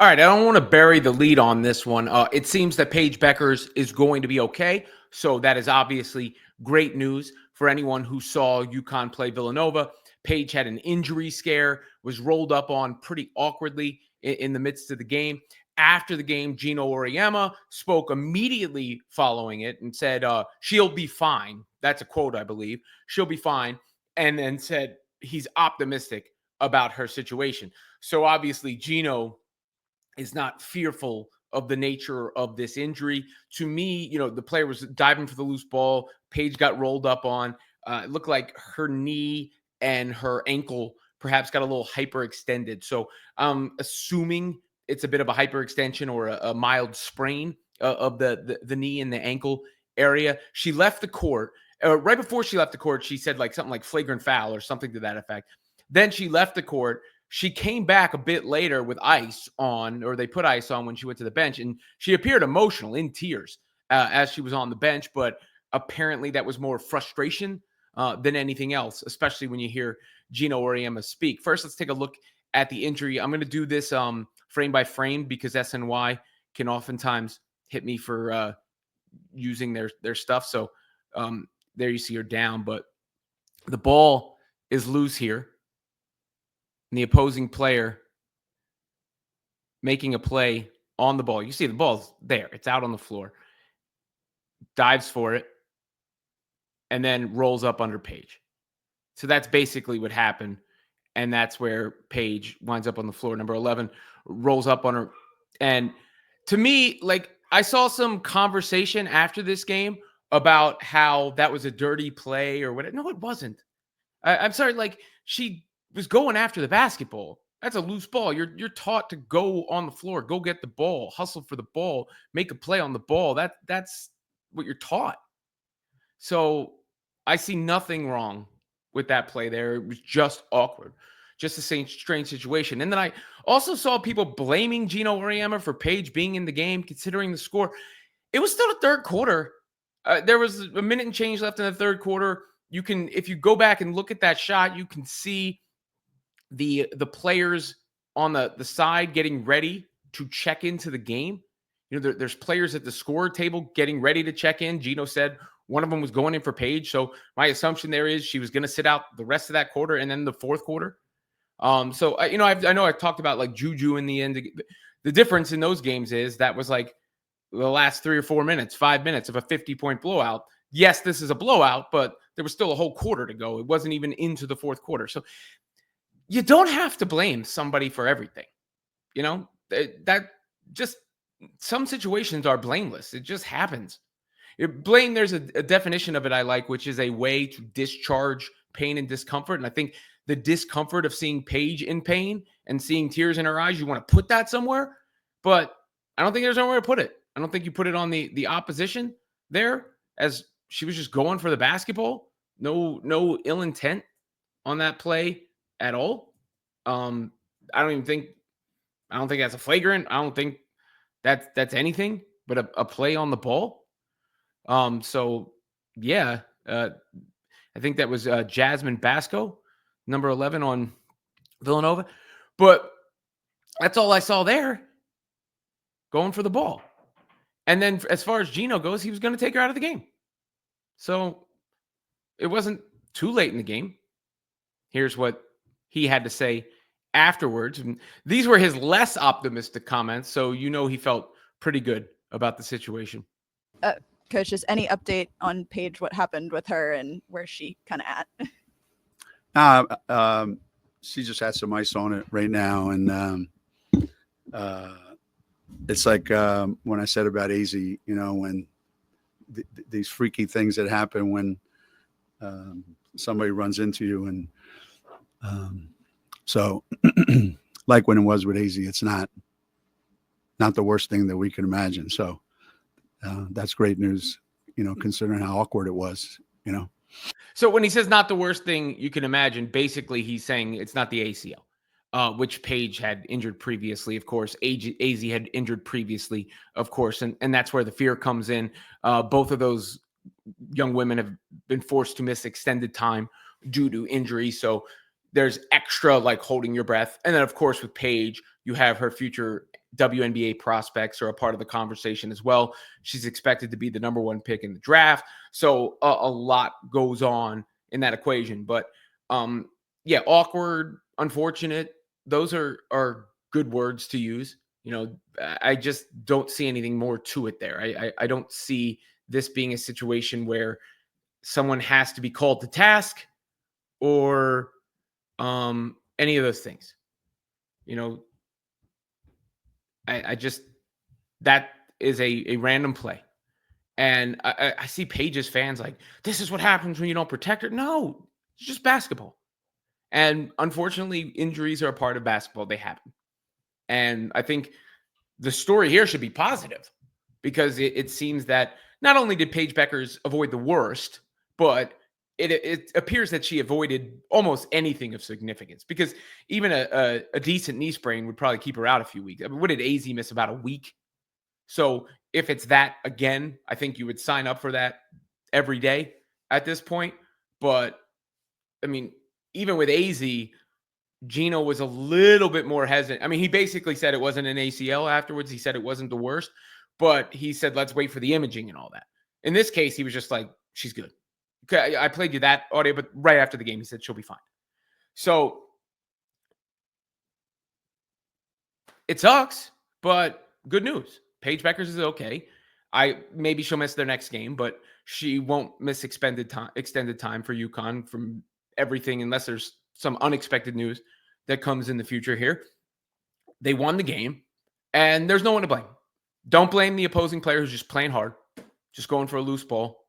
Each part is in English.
All right, I don't want to bury the lead on this one. It seems that Paige Bueckers is going to be okay. So that is obviously great news for anyone who saw UConn play Villanova. Paige had an injury scare, was rolled up on pretty awkwardly in the midst of the game. After the game, Geno Auriemma spoke immediately following it and said, she'll be fine. That's a quote, I believe. She'll be fine. And then said he's optimistic about her situation. So obviously, Geno is not fearful of the nature of this injury. To me, the player was diving for the loose ball. Paige got rolled up on. It looked like her knee and her ankle perhaps got a little hyperextended. So I'm assuming it's a bit of a hyperextension or a mild sprain of the knee and the ankle area. She left the court. Right before she left the court, she said something like flagrant foul or something to that effect. Then she left the court. She came back a bit later with ice on, or they put ice on when she went to the bench, and she appeared emotional, in tears, as she was on the bench. But apparently that was more frustration than anything else, especially when you hear Geno Auriemma speak. First, let's take a look at the injury. I'm going to do this frame by frame because SNY can oftentimes hit me for using their stuff. So there you see her down, but the ball is loose here. And the opposing player making a play on the ball. You see the ball's there. It's out on the floor. Dives for it. And then rolls up under Paige. So that's basically what happened. And that's where Paige winds up on the floor. Number 11 rolls up on her. And to me, I saw some conversation after this game about how that was a dirty play or whatever. No, it wasn't. I'm sorry. She was going after the basketball. That's a loose ball. You're taught to go on the floor, go get the ball, hustle for the ball, make a play on the ball. That's what you're taught. So I see nothing wrong with that play there. It was just awkward, just a strange situation. And then I also saw people blaming Geno Auriemma for Paige being in the game, considering the score. It was still the third quarter. There was a minute and change left in the third quarter. You can, if you go back and look at that shot, you can see the players on the side getting ready to check into the game. There's players at the score table getting ready to check in. Geno said one of them was going in for Paige. So my assumption there is she was going to sit out the rest of that quarter and then the fourth quarter. I know I talked about Juju in the end. The difference in those games is that was the last 3 or 4 minutes, 5 minutes of a 50-point blowout. Yes, this is a blowout, but there was still a whole quarter to go. It wasn't even into the fourth quarter. So you don't have to blame somebody for everything. That just some situations are blameless. It just happens. Blame, there's a definition of it I like, which is a way to discharge pain and discomfort. And I think the discomfort of seeing Paige in pain and seeing tears in her eyes, you want to put that somewhere. But I don't think there's nowhere to put it. I don't think you put it on the opposition there, as she was just going for the basketball. No ill intent on that play at all. I don't think that's a flagrant. I don't think that's anything but a play on the ball. So yeah, I think that was Jasmine Basco, number 11 on Villanova. But that's all I saw there, going for the ball. And then as far as Geno goes, he was going to take her out of the game. So it wasn't too late in the game. Here's what he had to say afterwards. And these were his less optimistic comments. So he felt pretty good about the situation. Coach, just any update on Paige, what happened with her and where she kind of at? She just had some ice on it right now. And it's like when I said about AZ, when these freaky things that happen when somebody runs into you. And so like when it was with AZ, it's not the worst thing that we can imagine. So that's great news, considering how awkward it was, So when he says not the worst thing you can imagine, basically he's saying it's not the ACL, which Paige had injured previously, of course. AZ had injured previously, of course, and that's where the fear comes in. Both of those young women have been forced to miss extended time due to injury. So there's extra holding your breath. And then, of course, with Paige, you have her future WNBA prospects are a part of the conversation as well. She's expected to be the number 1 pick in the draft. So a lot goes on in that equation. But yeah, awkward, unfortunate. Those are good words to use. I just don't see anything more to it there. I don't see this being a situation where someone has to be called to task or any of those things. I just, that is a random play. And I see Paige's fans like, this is what happens when you don't protect her. No, it's just basketball. And unfortunately, injuries are a part of basketball. They happen. And I think the story here should be positive because it seems that not only did Paige Bueckers avoid the worst, but it appears that she avoided almost anything of significance because even a decent knee sprain would probably keep her out a few weeks. I mean, what did AZ miss? About a week? So if it's that again, I think you would sign up for that every day at this point. But I mean, even with AZ, Geno was a little bit more hesitant. I mean, he basically said it wasn't an ACL afterwards. He said it wasn't the worst, but he said, let's wait for the imaging and all that. In this case, he was just like, she's good. Okay, I played you that audio, but right after the game, he said she'll be fine. So it sucks, but good news. Paige Bueckers is okay. Maybe she'll miss their next game, but she won't miss extended time for UConn from everything unless there's some unexpected news that comes in the future here. They won the game, and there's no one to blame. Don't blame the opposing player who's just playing hard, just going for a loose ball.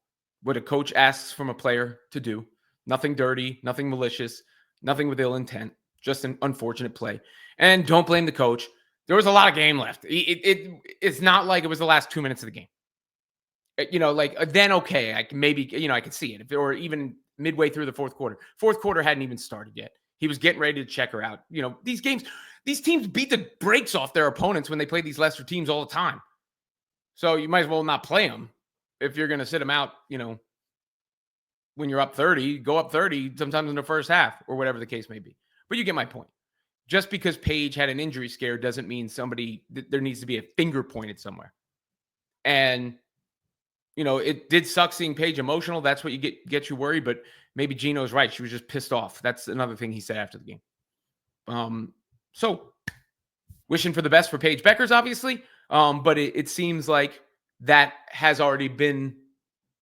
What a coach asks from a player to do. Nothing dirty, nothing malicious, nothing with ill intent, just an unfortunate play. And don't blame the coach. There was a lot of game left. It's not like it was the last 2 minutes of the game. Then okay, I can maybe, I could see it. Or even midway through the fourth quarter. Fourth quarter hadn't even started yet. He was getting ready to check her out. These teams beat the brakes off their opponents when they play these lesser teams all the time. So you might as well not play them. If you're going to sit them out, when you're up 30, go up 30 sometimes in the first half or whatever the case may be. But you get my point. Just because Paige had an injury scare doesn't mean there needs to be a finger pointed somewhere. And, it did suck seeing Paige emotional. That's what gets you worried. But maybe Geno's right. She was just pissed off. That's another thing he said after the game. So wishing for the best for Paige Bueckers, obviously. But it seems like that has already been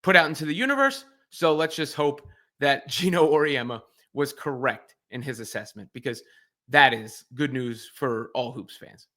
put out into the universe. So let's just hope that Geno Auriemma was correct in his assessment because that is good news for all Hoops fans.